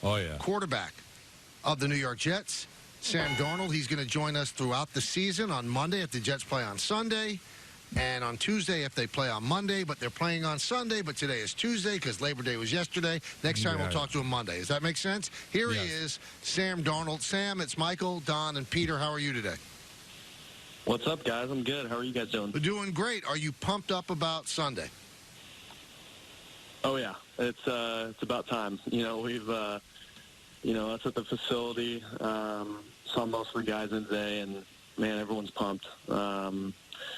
Oh, yeah. quarterback of the New York Jets. Sam Darnold, he's going to join us throughout the season on Monday if the Jets play on Sunday. And on Tuesday if they play on Monday, but they're playing on Sunday, but today is Tuesday because Labor Day was yesterday. Next time we'll talk to him Monday. Does that make sense? Here he is, Sam Darnold. Sam, it's Michael, Don, and Peter. How are you today? What's up, guys? I'm good. How are you guys doing? We're doing great. Are you pumped up about Sunday? Oh, yeah. It's about time. We've, us at the facility, saw most of the guys in today, and, man, everyone's pumped.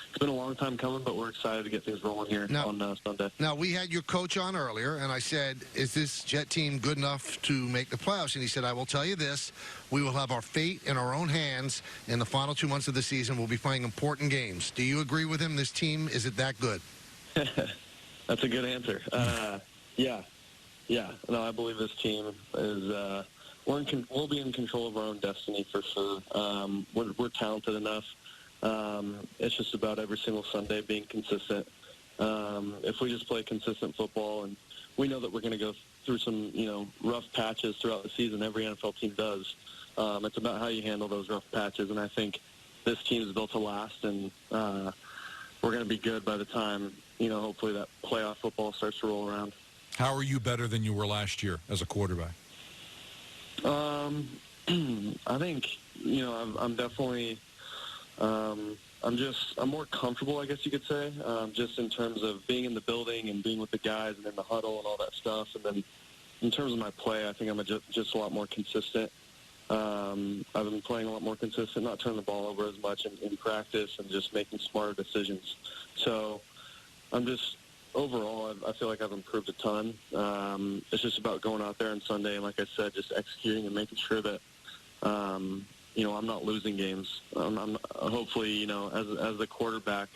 It's been a long time coming, but we're excited to get things rolling here on Sunday. Now, we had your coach on earlier, and I said, is this Jet team good enough to make the playoffs? And he said, I will tell you this. We will have our fate in our own hands in the final 2 months of the season. We'll be playing important games. Do you agree with him? This team, is it that good? That's a good answer. Yeah. No, I believe this team is we'll be in control of our own destiny for sure. We're talented enough. It's just about every single Sunday being consistent. If we just play consistent football, and we know that we're going to go through some, rough patches throughout the season, every NFL team does. It's about how you handle those rough patches, and I think this team is built to last, and we're going to be good by the time, hopefully that playoff football starts to roll around. How are you better than you were last year as a quarterback? I think, I'm definitely I'm more comfortable, I guess you could say, just in terms of being in the building and being with the guys and in the huddle and all that stuff. And then in terms of my play, I think I'm just a lot more consistent. I've been playing a lot more consistent, not turning the ball over as much in practice and just making smarter decisions. So I'm just, overall, I feel like I've improved a ton. It's just about going out there on Sunday and, like I said, just executing and making sure that, I'm not losing games. I'm hopefully, as the quarterback,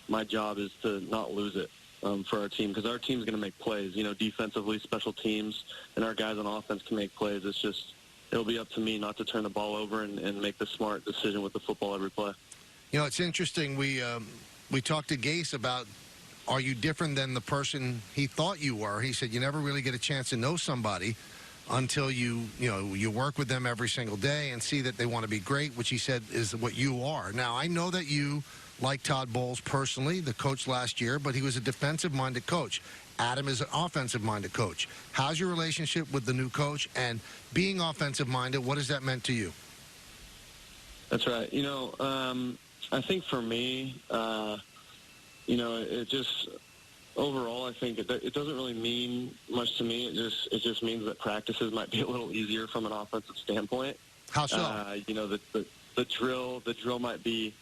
my job is to not lose it for our team, because our team's going to make plays. Defensively, special teams, and our guys on offense can make plays. It's just, it'll be up to me not to turn the ball over and make the smart decision with the football every play. It's interesting. We talked to Gase about, are you different than the person he thought you were? He said you never really get a chance to know somebody until you work with them every single day and see that they want to be great, which he said is what you are. Now, I know that you like Todd Bowles personally, the coach last year, but he was a defensive-minded coach. Adam is an offensive-minded coach. How's your relationship with the new coach? And being offensive-minded, what has that meant to you? That's right. I think for me, it just... Overall, I think it doesn't really mean much to me. It just means that practices might be a little easier from an offensive standpoint. How so? The drill might be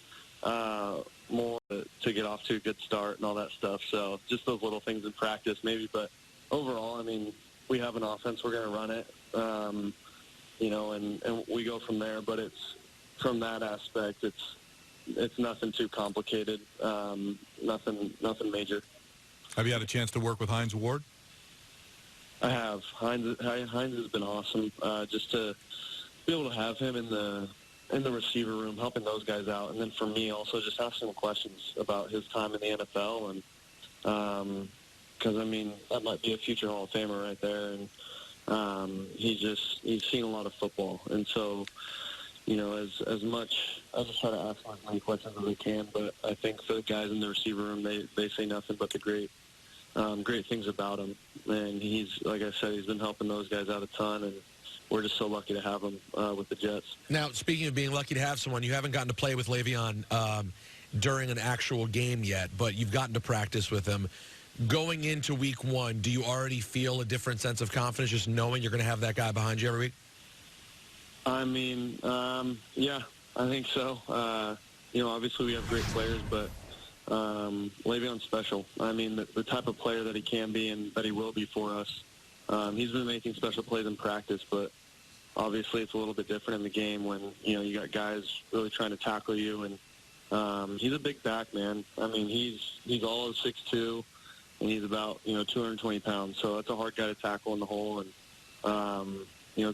more to get off to a good start and all that stuff. So just those little things in practice maybe. But overall, I mean, we have an offense. We're going to run it, and we go from there. But it's from that aspect, it's nothing too complicated, nothing major. Have you had a chance to work with Hines Ward? I have. Hines has been awesome. Just to be able to have him in the receiver room, helping those guys out, and then for me also just asking him questions about his time in the NFL, and because that might be a future Hall of Famer right there, and he's seen a lot of football, and so as much I just try to ask as many questions as I can, but I think for the guys in the receiver room, they say nothing but the great things about him. And he's, like I said, he's been helping those guys out a ton, and we're just so lucky to have him with the Jets. Now, speaking of being lucky to have someone, you haven't gotten to play with LeVeon during an actual game yet, but you've gotten to practice with him. Going into week one, do you already feel a different sense of confidence just knowing you're going to have that guy behind you every week? Yeah, I think so. Obviously we have great players, but LeVeon's special. The type of player that he can be and that he will be for us. He's been making special plays in practice, but obviously it's a little bit different in the game when, you got guys really trying to tackle you. And he's a big back, man. He's all of 6'2", and he's about, 220 pounds. So that's a hard guy to tackle in the hole. And,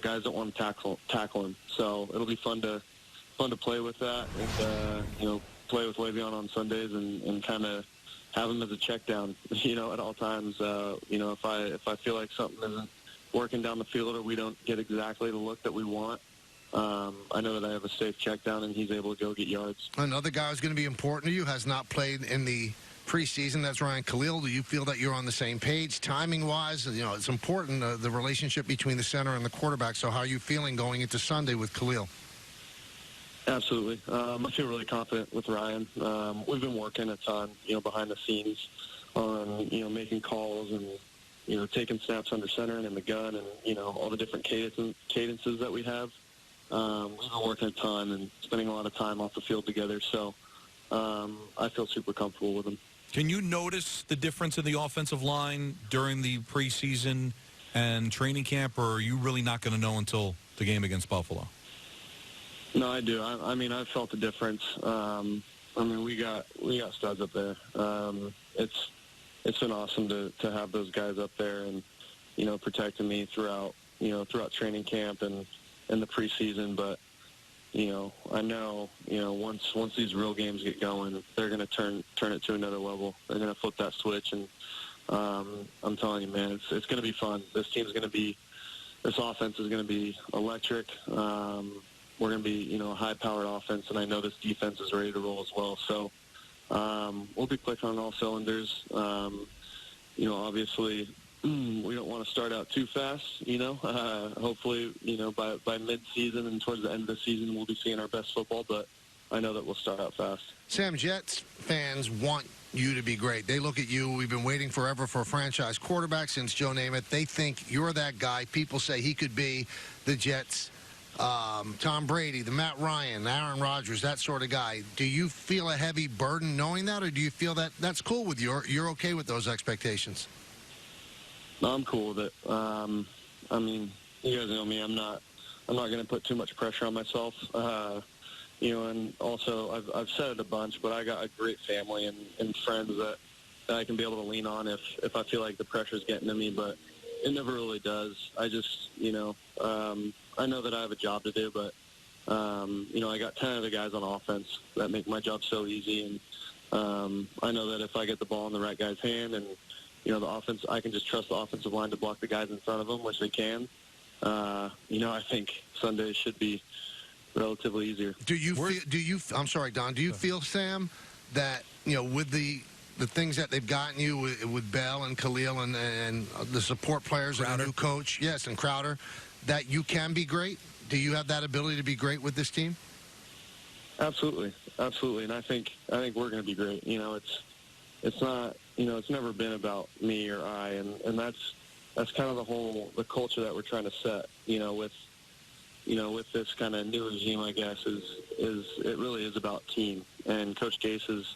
guys don't want to tackle him. So it'll be fun to play with that and, play with LeVeon on Sundays and kind of have him as a check down, at all times. If I feel like something isn't working down the field or we don't get exactly the look that we want, I know that I have a safe check down and he's able to go get yards. Another guy who's going to be important to you has not played in the preseason. That's Ryan Khalil. Do you feel that you're on the same page timing-wise? You know, it's important, the relationship between the center and the quarterback. So how are you feeling going into Sunday with Khalil? Absolutely. I feel really confident with Ryan. We've been working a ton, behind the scenes on, making calls and, taking snaps under center and in the gun and, all the different cadences that we have. We've been working a ton and spending a lot of time off the field together. So I feel super comfortable with him. Can you notice the difference in the offensive line during the preseason and training camp, or are you really not going to know until the game against Buffalo? No, I do. I've felt the difference. We got studs up there. It's been awesome to have those guys up there and, protecting me throughout training camp and the preseason. But, I know, once these real games get going, they're going to turn it to another level. They're going to flip that switch. And I'm telling you, man, it's going to be fun. This offense is going to be electric. We're going to be, a high-powered offense, and I know this defense is ready to roll as well. So we'll be clicking on all cylinders. Obviously, we don't want to start out too fast, Hopefully, by mid-season and towards the end of the season, we'll be seeing our best football, but I know that we'll start out fast. Sam, Jets fans want you to be great. They look at you. We've been waiting forever for a franchise quarterback since Joe Namath. They think you're that guy. People say he could be the Jets' Tom Brady, the Matt Ryan, Aaron Rodgers, that sort of guy. Do you feel a heavy burden knowing that, or do you feel that that's cool with you? You're okay with those expectations? No, I'm cool with it. You guys know me. I'm not going to put too much pressure on myself. And also I've said it a bunch, but I got a great family and friends that I can be able to lean on if I feel like the pressure's getting to me. But it never really does. I just, I know that I have a job to do, but, I got 10 other guys on offense that make my job so easy. And I know that if I get the ball in the right guy's hand and, the offense, I can just trust the offensive line to block the guys in front of them, which they can. I think Sunday should be relatively easier. I'm sorry, Don, do you feel, Sam, that, with the things that they've gotten you with Bell and Khalil and the support players Crowder. and a new coach, yes, and Crowder, that you can be great? Do you have that ability to be great with this team? Absolutely. And I think we're going to be great. It's not, it's never been about me or I, and that's kind of the culture that we're trying to set, with this kind of new regime, I guess, is it really is about team. And Coach Gase has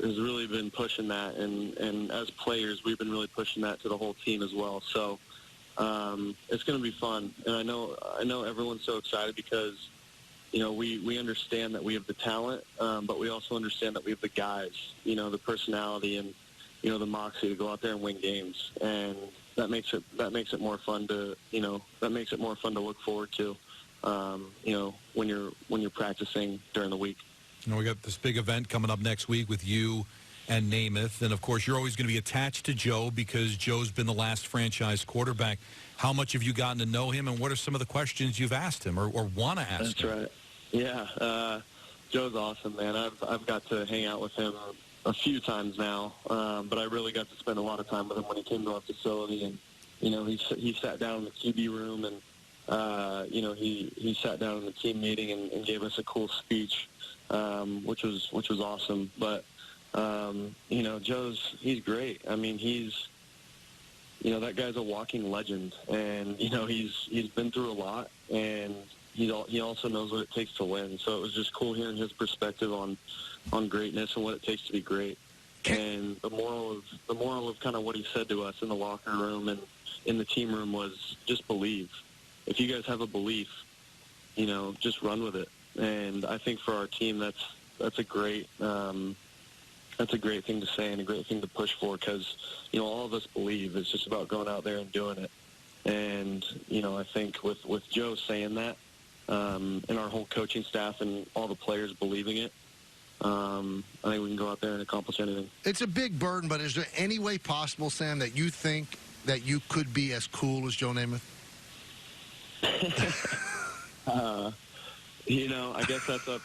really been pushing that, and as players, we've been really pushing that to the whole team as well. So it's going to be fun, and I know everyone's so excited because we understand that we have the talent, but we also understand that we have the guys, the personality and the moxie to go out there and win games, and that makes it more fun to look forward to, when you're practicing during the week. We got this big event coming up next week with you and Namath, and of course you're always going to be attached to Joe because Joe's been the last franchise quarterback. How much have you gotten to know him, and what are some of the questions you've asked him or want to ask him? That's right. Yeah, Joe's awesome, man. I've got to hang out with him a few times now, but I really got to spend a lot of time with him when he came to our facility, and he sat down in the QB room, and he sat down in the team meeting and gave us a cool speech, which was awesome. But he's great. He's that guy's a walking legend, and he's been through a lot, and he also knows what it takes to win. So it was just cool hearing his perspective on greatness and what it takes to be great. And the moral of kind of what he said to us in the locker room and in the team room was just believe. If you guys have a belief, just run with it. And I think for our team, that's a great thing to say and a great thing to push for because all of us believe. It's just about going out there and doing it. And I think with Joe saying that, and our whole coaching staff and all the players believing it, I think we can go out there and accomplish anything. It's a big burden, but is there any way possible, Sam, that you think that you could be as cool as Joe Namath? I guess that's up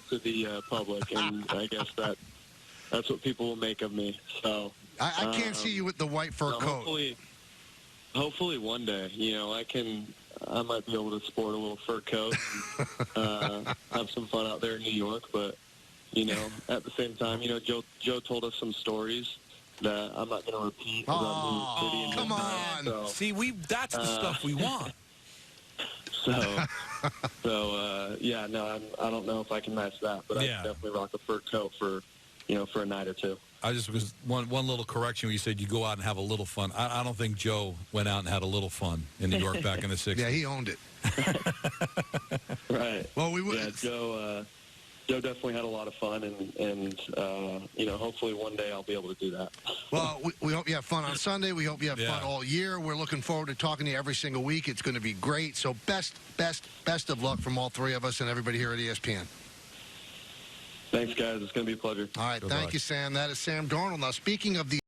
to the public, and I guess that's what people will make of me. So I can't see you with the white fur coat. Hopefully one day, I might be able to sport a little fur coat and have some fun out there in New York. But, at the same time, Joe told us some stories that I'm not going to repeat about New York City. Come on. So, See, that's the stuff we want. I don't know if I can match that, but I can definitely rock a fur coat for a night or two. I just was one little correction. You said you go out and have a little fun. I don't think Joe went out and had a little fun in New York back in the 60s. Yeah, he owned it. Right. Well, we would. Yeah, Joe definitely had a lot of fun, and hopefully one day I'll be able to do that. Well, we hope you have fun on Sunday. We hope you have fun all year. We're looking forward to talking to you every single week. It's going to be great. So best of luck from all three of us and everybody here at ESPN. Thanks, guys. It's going to be a pleasure. All right. Thank you, Sam. That is Sam Darnold. Now, speaking of the